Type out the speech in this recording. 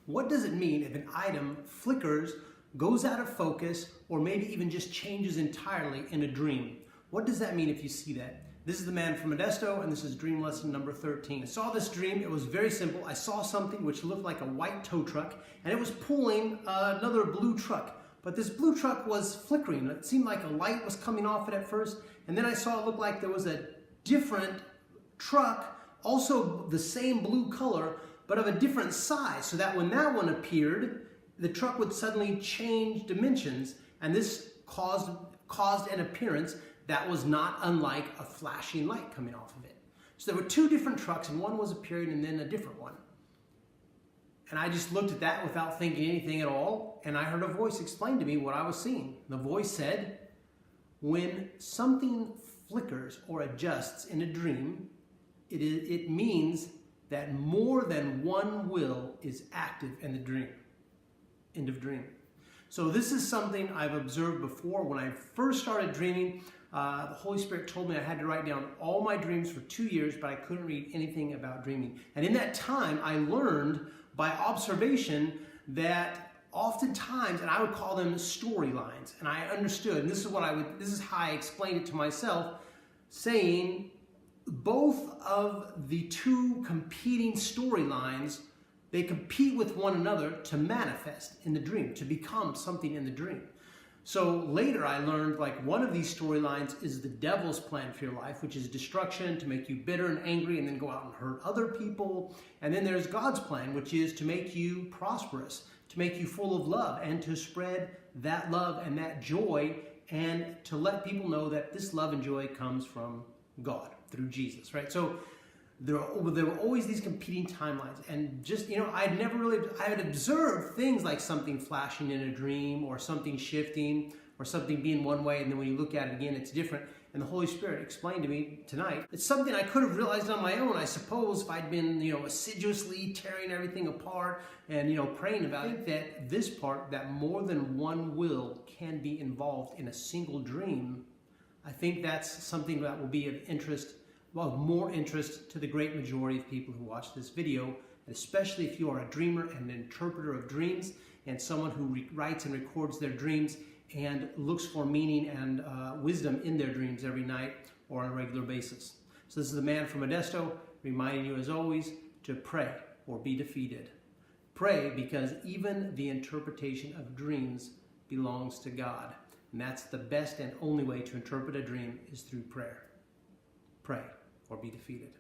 What does it mean if an item flickers, goes out of focus, or maybe even just changes entirely in a dream? What does that mean if you see that? This is the man from Modesto, and this is dream lesson number 13. I saw this dream. It was very simple. I saw something which looked like a white tow truck, and it was pulling another blue truck. But this blue truck was flickering. It seemed like a light was coming off it at first, and then I saw it look like there was a different truck, also the same blue color, but of a different size, so that when that one appeared, the truck would suddenly change dimensions, and this caused an appearance that was not unlike a flashing light coming off of it. So there were two different trucks, and one was appearing and then a different one. And I just looked at that without thinking anything at all, and I heard a voice explain to me what I was seeing. The voice said, when something flickers or adjusts in a dream, it means that more than one will is active in the dream. End of dream. So this is something I've observed before. When I first started dreaming, the Holy Spirit told me I had to write down all my dreams for 2 years, but I couldn't read anything about dreaming. And in that time, I learned by observation that oftentimes, and I would call them storylines, and I understood, and this is how I explained it to myself, saying both of the two competing storylines, they compete with one another to manifest in the dream, to become something in the dream. So later I learned like one of these storylines is the devil's plan for your life, which is destruction, to make you bitter and angry and then go out and hurt other people. And then there's God's plan, which is to make you prosperous, to make you full of love and to spread that love and that joy and to let people know that this love and joy comes from God through Jesus, right? So there were always these competing timelines, and just, I had observed things like something flashing in a dream or something shifting or something being one way, and then when you look at it again, it's different. And the Holy Spirit explained to me tonight, it's something I could have realized on my own, I suppose, if I'd been, assiduously tearing everything apart and, praying about it, that this part, that more than one will can be involved in a single dream. I think that's something that will be of interest, more interest to the great majority of people who watch this video, especially if you are a dreamer and an interpreter of dreams and someone who writes and records their dreams and looks for meaning and wisdom in their dreams every night or on a regular basis. So this is the man from Modesto reminding you, as always, to pray or be defeated. Pray, because even the interpretation of dreams belongs to God. And that's the best and only way to interpret a dream, is through prayer. Pray or be defeated.